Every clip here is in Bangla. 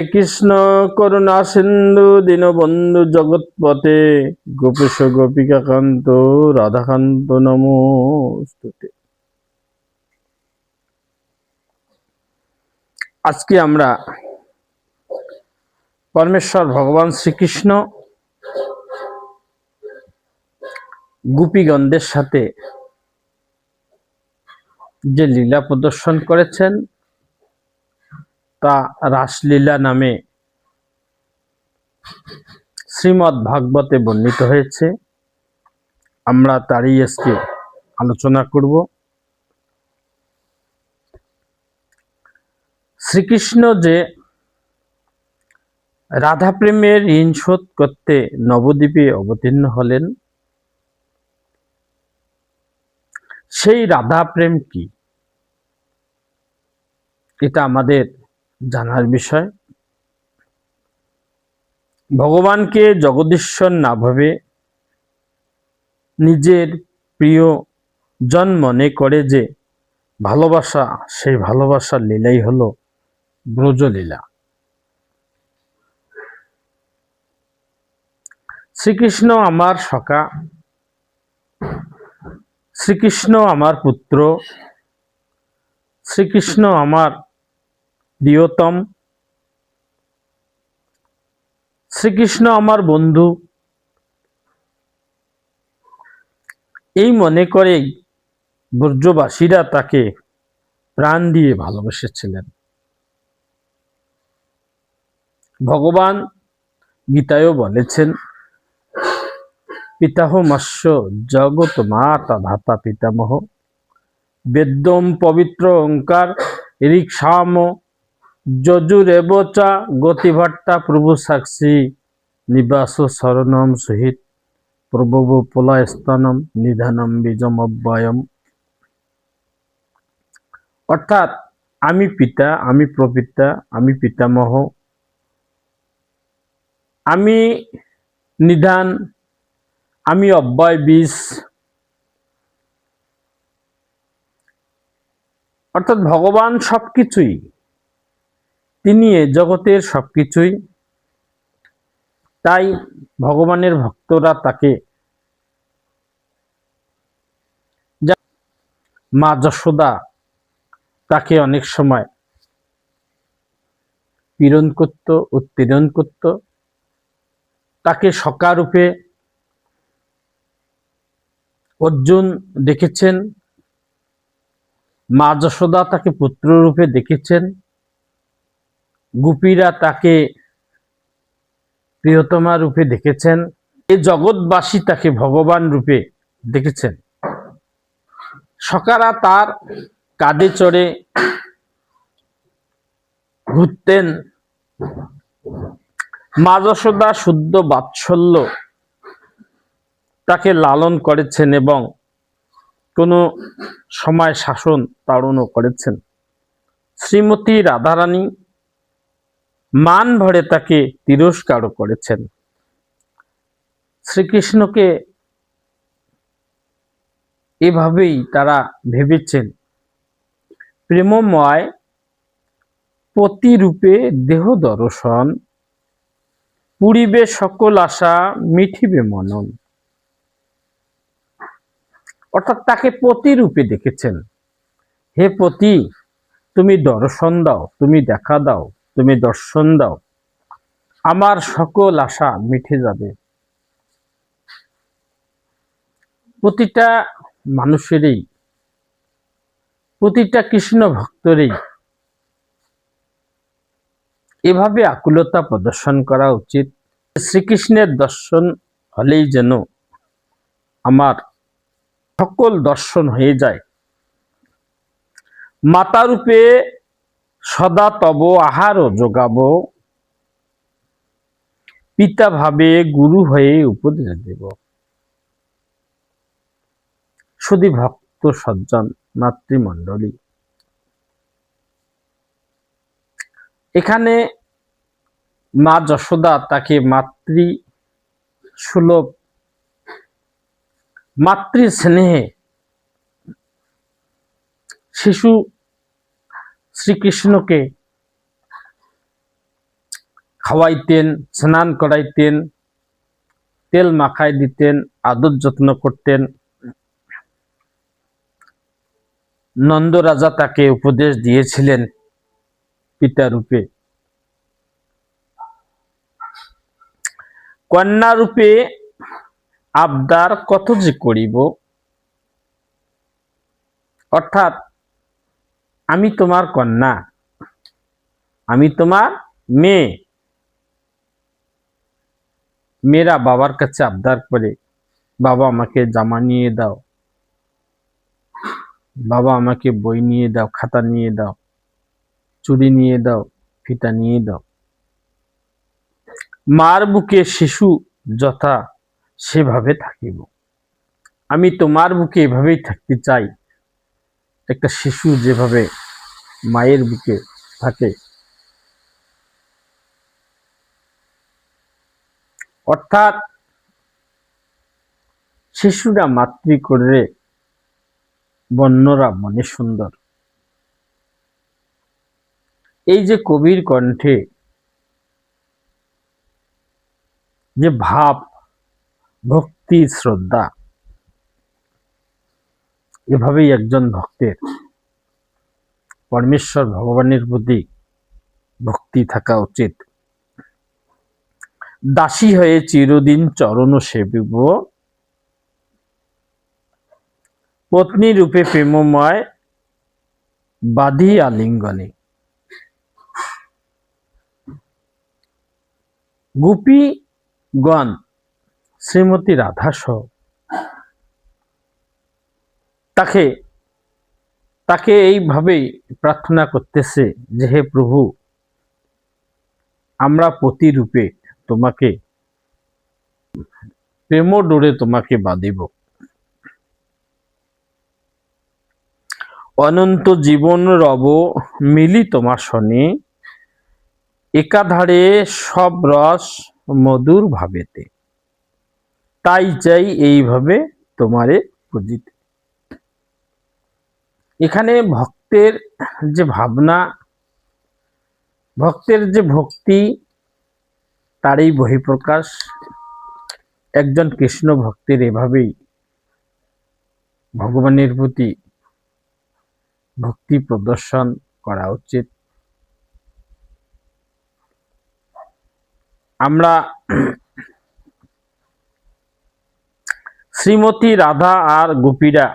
কৃষ্ণ করুণা সিন্ধু দীনবন্ধু জগৎপতে গোপেশ গোপিকাকান্ত রাধাকান্ত নমোস্তুতে। আজকে আমরা পরমেশ্বর ভগবান শ্রীকৃষ্ণ গোপীগণদের সাথে যে লীলা প্রদর্শন করেছেন তা রাসলীলা নামে শ্রীমদ্ ভাগবতে বর্ণিত হয়েছে। আমরা তারই আজকে আলোচনা করব। শ্রীকৃষ্ণ যে রাধা প্রেমের ঋণ শোধ করতে নবদ্বীপে অবতীর্ণ হলেন, সেই রাধা প্রেম কি এটা আমাদের জানার বিষয়। ভগবানকে জগদীশ্বর না ভাবে নিজের প্রিয় জন মনে করে যে ভালোবাসা, সেই ভালোবাসার লীলাই হলো ব্রজলীলা। শ্রীকৃষ্ণ আমার সখা, শ্রীকৃষ্ণ আমার পুত্র, শ্রীকৃষ্ণ আমার প্রিয়তম, শ্রীকৃষ্ণ আমার বন্ধু, এই মনে করেই ব্রজবাসীরা তাকে প্রাণ দিয়ে ভালোবেসেছিলেন। ভগবান গীতায়ও বলেছেন, পিতাহমস্য জগৎ মাতা ধাতা পিতামহ বেদ্যম পবিত্র ওঙ্কার ঋক্সাম যজুরেবচা গতিভট্টা প্রভু সাক্ষী নিবাস শরণম সহিত প্রভব প্রলয়স্তনম নিধানম বীজমব্যয়ম। অর্থাৎ আমি পিতা, আমি প্রপিতা, আমি পিতামহ, আমি নিধান, আমি অব্যয় বীজ। অর্থাৎ ভগবান সবকিছুই, তিনি এ জগতের সবকিছুই। তাই ভগবানের ভক্তরা তাকে মা যশোদা তাকে অনেক সময় পীড়ন করত, উৎপীড়ন করত। তাকে সখা রূপে অর্জুন দেখেছেন, মা যশোদা তাকে পুত্র রূপে দেখেছেন, গোপীরা তাকে প্রিয়তমা রূপে দেখেছেন, এই জগৎবাসী তাকে ভগবান রূপে দেখেছেন। সখারা তার কাঁধে চড়ে ঘুরতেন। মা যশোদা শুদ্ধ বাৎসল্য তাকে লালন করেছেন এবং কোনো সময় শাসন তাড়নও করেছেন। শ্রীমতী রাধারানী মান ভরে তাকে তিরস্কারও করেছেন। শ্রীকৃষ্ণকে এভাবেই তারা ভেবেছেন প্রেমময় প্রতিরূপে দেহ দর্শন, পুরিবে সকল আশা মিঠিবে মনন। অর্থাৎ তাকে প্রতিরূপে দেখেছেন। হে পতি, তুমি দর্শন দাও, তুমি দেখা দাও, তুমি দর্শন দাও, আমার সকল আশা মিঠে যাবে। প্রতিটা মানুষেরই, প্রতিটা কৃষ্ণ ভক্তরই এভাবে আকুলতা প্রদর্শন করা উচিত। শ্রীকৃষ্ণের দর্শন হলেই যেন আমার সকল দর্শন হয়ে যায়। মাতা রূপে সদা তব আহার যোগাব, পিতা ভাবে গুরু হয়ে উপদেশ দেব। শুধু ভক্ত সজ্জন মাতৃমণ্ডলী, এখানে মা যশোদা তাকে মাতৃ সুলভ, মাতৃ স্নেহে শিশু শ্রীকৃষ্ণকে খাওয়াইতেন, স্নান করাইতেন, তেল মাখাই দিতেন, আদর যত্ন করতেন। নন্দ রাজা তাকে উপদেশ দিয়েছিলেন পিতা রূপে। কন্যা রূপে আবদার কত যে করিব, অর্থাৎ আমি তোমার কন্যা, আমি তোমার মেয়ে। মেয়েরা বাবার কাছে আবদার করে, বাবা আমাকে জামা নিয়ে দাও, বাবা আমাকে বই নিয়ে দাও, খাতা নিয়ে দাও, চুড়ি নিয়ে দাও, ফিতা নিয়ে দাও। মার বুকে শিশু যথা সেভাবে থাকিব। আমি তোমার বুকে এভাবেই থাকতে চাই, একটা শিশু যেভাবে মায়ের বুকে থাকে। অর্থাৎ শিশুরা মাতৃ করে, বন্যরা মনে সুন্দর। এই যে কবির কণ্ঠে যে ভাব, ভক্তি, শ্রদ্ধা, এভাবেই একজন ভক্তের পরমেশ্বর ভগবানের প্রতি ভক্তি থাকা উচিত। দাসী হয়ে চিরদিন চরণ সেবিব, পত্নী রূপে প্রেমময় বাঁধি আলিঙ্গনে। গোপীগণ শ্রীমতী রাধা সহ তাকে এইভাবেই প্রার্থনা করতেছে যে, হে প্রভু, আমরা পতি রূপে তোমাকে প্রেম ডোরে তোমাকে বাঁধিব। অনন্ত জীবন রব মিলি তোমার শনে, একাধারে সব রস মধুর ভাবেতে। তাই চাই এইভাবে তোমারে বুঝিতে। এখানে ভক্তের যে ভাবনা, ভক্তের যে ভক্তি, তারই বহিঃপ্রকাশ। একজন কৃষ্ণ ভক্তের এভাবেই ভগবানের প্রতি ভক্তি প্রদর্শন করা উচিত। আমরা শ্রীমতী রাধা আর গোপীরা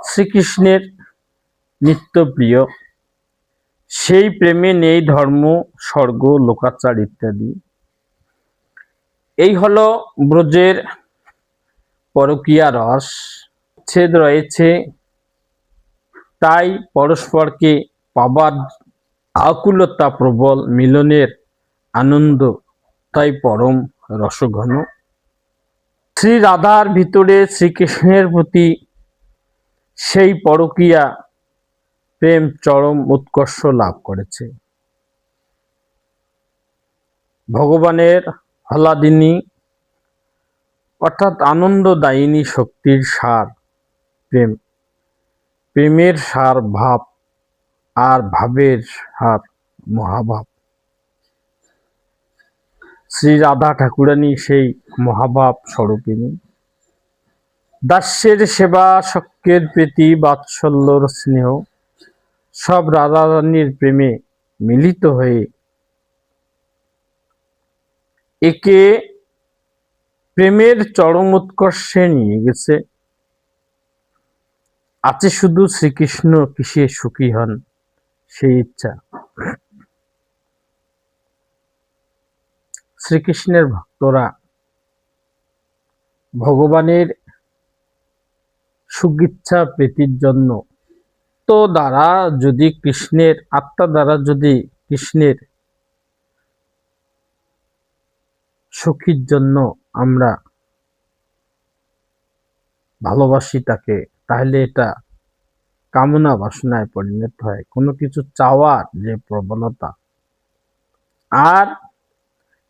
শ্রীকৃষ্ণের নিত্য প্রিয়। সেই প্রেমে নেই ধর্ম, স্বর্গ, লোকাচার ইত্যাদি। এই হলো ব্রজের পরকীয়া রস। ছেদ রয়েছে, তাই পরস্পরকে পাবার আকুলতা প্রবল, মিলনের আনন্দ তাই পরম রসঘন। শ্রী রাধার ভিতরে শ্রীকৃষ্ণের প্রতি সেই পরকীয়া প্রেম চরম উৎকর্ষ লাভ করেছে। ভগবানের হলাদিনী অর্থাৎ আনন্দদায়িনী শক্তির সার প্রেম, প্রেমের সার ভাব, আর ভাবের সার মহাভাব। শ্রী রাধা ঠাকুরানী সেই মহাভাব স্বরূপিনী। দাস্যের সেবা, শক্যের প্রীতি, বাৎসল্যর স্নেহ সব রাধা রানীর প্রেমে মিলিত হয়ে একে প্রেমের চরম উৎকর্ষে নিয়ে গেছে। আছে শুধু শ্রীকৃষ্ণ কিসে সুখী হন সেই ইচ্ছা। শ্রীকৃষ্ণের ভক্তরা ভগবানের সুখিচ্ছা প্রীতির জন্য তো দ্বারা যদি কৃষ্ণের আত্মা দ্বারা যদি কৃষ্ণের সুখীর জন্য আমরা ভালোবাসি তাকে, তাহলে এটা কামনা বাসনায় পরিণত হয়, কোনো কিছু চাওয়ার যে প্রবণতা। আর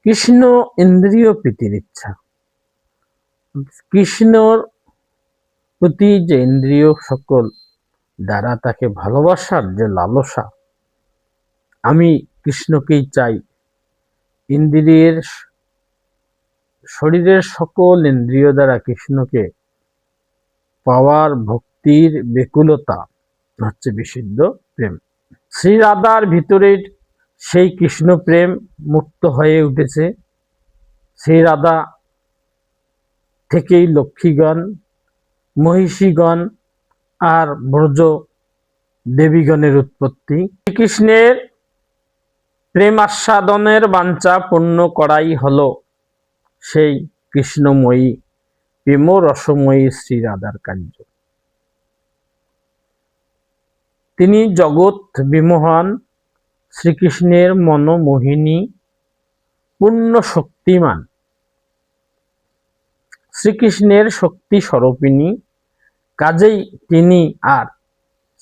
কৃষ্ণ ইন্দ্রিয় প্রীতির ইচ্ছা। কৃষ্ণর প্রতি যে ইন্দ্রিয় সকল দ্বারা তাকে ভালোবাসার যে লালসা, আমি কৃষ্ণকেই চাই, ইন্দ্রিয়ের শরীরের সকল ইন্দ্রিয় দ্বারা কৃষ্ণকে পাওয়ার ভক্তির ব্যাকুলতা হচ্ছে বিশুদ্ধ প্রেম। শ্রী রাধার ভিতরের সেই কৃষ্ণ প্রেম মুক্ত হয়ে উঠেছে। শ্রী রাধা থেকেই লক্ষ্মীগণ, মহিষীগণ আর ব্রজ দেবীগণের উৎপত্তি। শ্রীকৃষ্ণের প্রেম আস্বাদনের বাঞ্ছা পূর্ণ করাই হলো সেই কৃষ্ণময়ী প্রেম রসময়ী শ্রী রাধার কার্য। তিনি জগৎ বিমোহন শ্রীকৃষ্ণের মনোমোহিনী পূর্ণ শক্তিমান, শ্রীকৃষ্ণের শক্তি স্বরূপিণী। কাজেই তিনি আর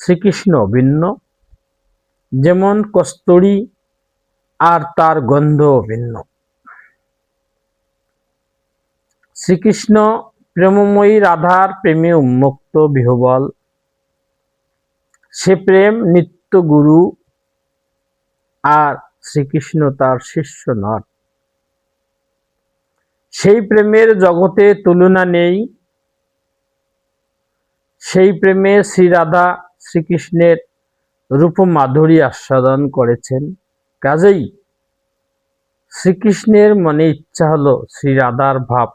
শ্রীকৃষ্ণ ভিন্ন, যেমন কস্তুরী আর তার গন্ধ ভিন্ন। শ্রীকৃষ্ণ প্রেমময়ী রাধার প্রেমে উন্মুক্ত বিহ্বল। সে প্রেম নিত্য গুরু, আর শ্রীকৃষ্ণ তার শিষ্য নট। সেই প্রেমের জগতে তুলনা নেই। সেই প্রেমে শ্রী রাধা শ্রীকৃষ্ণের রূপ মাধুরী আস্বাদন করেছেন। কাজেই শ্রীকৃষ্ণের মনে ইচ্ছা হলো শ্রী রাধার ভাব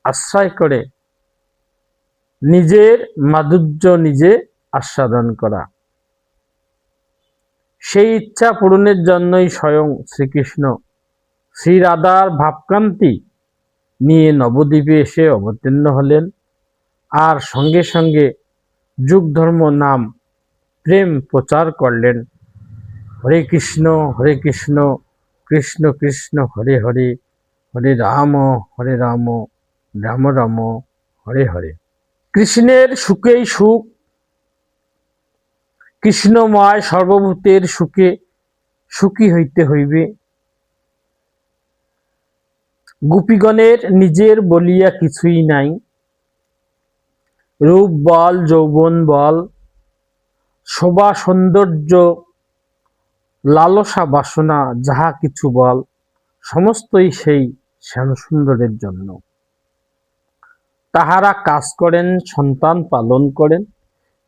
আশ্রয় করে নিজের মাধুর্য নিজে আস্বাদন করা। সেই ইচ্ছা পূরণের জন্যই স্বয়ং শ্রীকৃষ্ণ শ্রী রাধার ভাবকান্তি নিয়ে নবদ্বীপে এসে অবতীর্ণ হলেন, আর সঙ্গে সঙ্গে যুগ ধর্ম নাম প্রেম প্রচার করলেন। হরে কৃষ্ণ কৃষ্ণ কৃষ্ণ হরে হরে, হরে রাম রাম রাম হরে হরে। কৃষ্ণের সুখেই সুখ, কৃষ্ণময় সর্বভূতের সুখে সুখী হইতে হইবে। গোপীগণের নিজের বলিয়া কিছুই নাই। রূপ বল, যৌবন বল, শোভা সৌন্দর্য, লালসা বাসনা, যাহা কিছু বল, সমস্তই সেই শ্যামসুন্দরের জন্য। তাহারা কাজ করেন, সন্তান পালন করেন,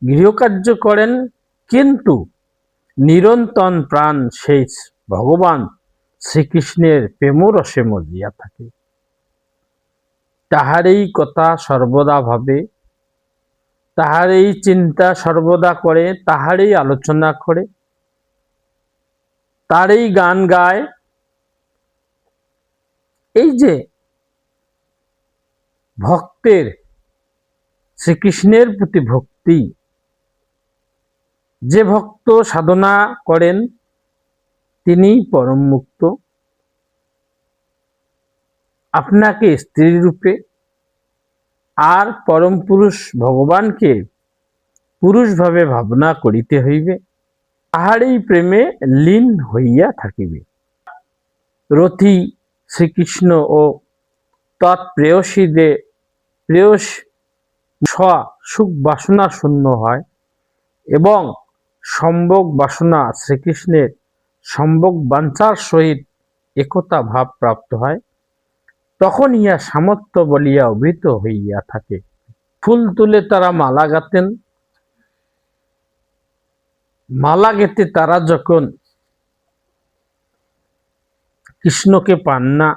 গৃহকার্য করেন, কিন্তু নিরন্তর প্রাণ সেই ভগবান শ্রীকৃষ্ণের প্রেমরসে মজিয়া থাকে। তাহারই কথা সর্বদা ভাবে, তাহারই চিন্তা সর্বদা করে, তাহারই আলোচনা করে, তারই গান গায়। এই যে ভক্তের শ্রীকৃষ্ণের প্রতি ভক্তি, যে ভক্ত সাধনা করেন তিনি পরম মুক্ত। আপনাকে স্ত্রী রূপে আর পরম পুরুষ ভগবানকে পুরুষ ভাবে ভাবনা করিতে হইবে, তাহারই প্রেমে লীন হইয়া থাকিবে। রথী শ্রীকৃষ্ণ ও তৎপ্রেয়সীদের প্রেয়স সুখ বাসনা শূন্য হয় এবং সম্ভোগ বাসনা শ্রীকৃষ্ণের সম্ভোগ বাঞ্ছার সহিত একতা ভাব প্রাপ্ত হয়, তখন ইহা সামর্থ্য বলিয়া অভিহিত হইয়া থাকে। ফুল তুলে তারা মালা গাঁথেন। মালা গেঁথে তারা যখন কৃষ্ণকে পান না,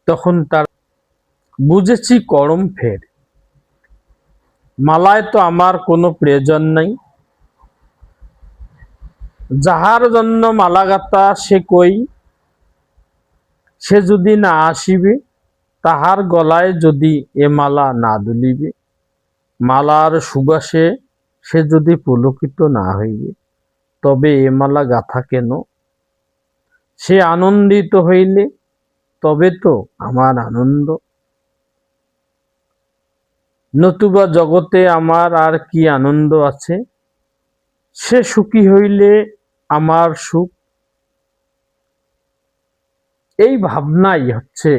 তখন তার বুঝেছি করম ফের, মালায় তো আমার কোনো প্রয়োজন নাই। যাহার জন্য মালা গাঁথা সে কই, সে যদি না আসিবে, তাহার গলায় যদি এ মালা না দুলিবে, মালার সুবাসে সে যদি পুলকিত না হইবে, তবে এ মালা গাঁথা কেন? সে আনন্দিত হইলে তবে তো আমার আনন্দ, নতুবা জগতে আমার আর কি আনন্দ আছে? সে সুখী হইলে আমার সুখ। এই ভাবনাই হচ্ছে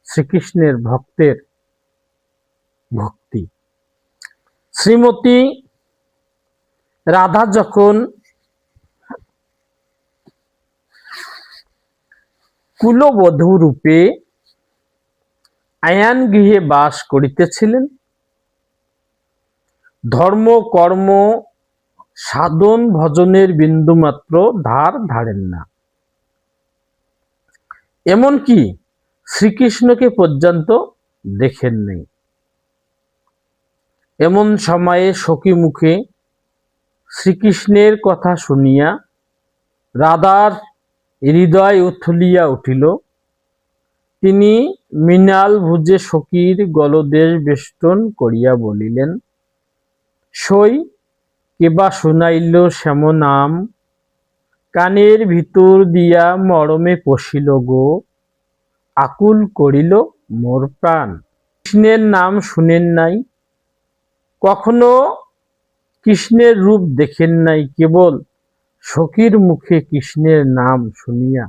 শ্রীকৃষ্ণের ভক্তের ভক্তি। শ্রীমতী রাধা যখন কুলবধূ রূপে আয়ান গৃহে বাস করিতেছিলেন। ধর্ম কর্ম সাধন ভজনের বিন্দুমাত্র ধার ধারেন না, এমনকি শ্রীকৃষ্ণকে পর্যন্ত দেখেন নাই। এমন সময়ে সখী মুখে শ্রীকৃষ্ণের কথা শুনিয়া রাধার হৃদয় উথলিয়া উঠিল। তিনি মৃণাল ভুজে সখীর গলদেশ বেষ্টন করিয়া বলিলেন, সই কেবা শুনাইল শ্যাম নাম, কানের ভিতর দিয়া মরমে পশিল গো, আকুল করিল মোর প্রাণ। কৃষ্ণের নাম শুনেন নাই, কখনো কৃষ্ণের রূপ দেখেন নাই, কেবল সখীর মুখে কৃষ্ণের নাম শুনিয়া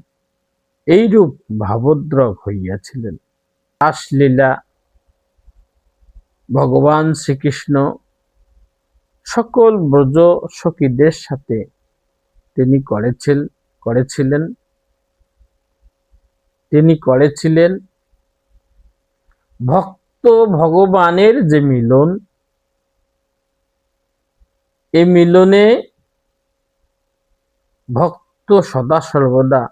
এইরূপ ভাবোদ্রক হইয়াছিলেন। রাসলীলা ভগবান শ্রীকৃষ্ণ সকল ব্রজ সখীদের সাথে তিনি করেছিলেন। ভক্ত ভগবানের যে মিলন, এই মিলনে ভক্ত সদা সর্বদা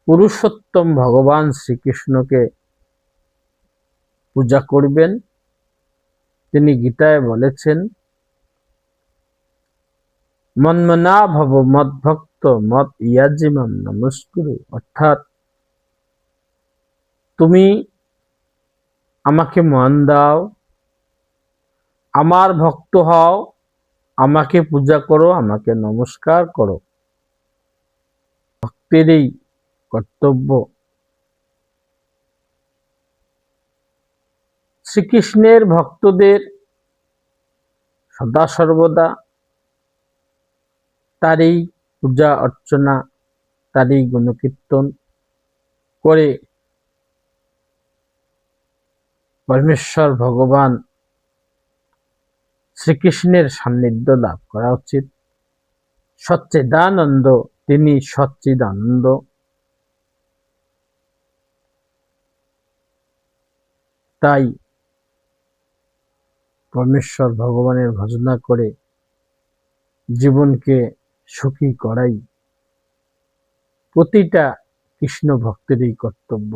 পুরুষোত্তম ভগবান শ্রীকৃষ্ণকে পূজা করবেন। তিনি গীতায় বলেছেন, মন্মনা ভব মদ ভক্ত মদ ইয়াজিমাম নমস্কুরু, অর্থাৎ তুমি আমাকে মন দাও, আমার ভক্ত হও, আমাকে পূজা করো, আমাকে নমস্কার করো। ভক্তেরই কর্তব্য। শ্রীকৃষ্ণের ভক্তদের সদা সর্বদা তারই পূজা অর্চনা, তারই গুণকীর্তন করে পরমেশ্বর ভগবান শ্রীকৃষ্ণের সান্নিধ্য লাভ করা উচিত। সচ্চিদানন্দ, তিনি সচ্চিদানন্দ। তাই পরমেশ্বর ভগবানের ভজনা করে জীবনকে সুখী করাই প্রতিটা কৃষ্ণ ভক্তেরই কর্তব্য।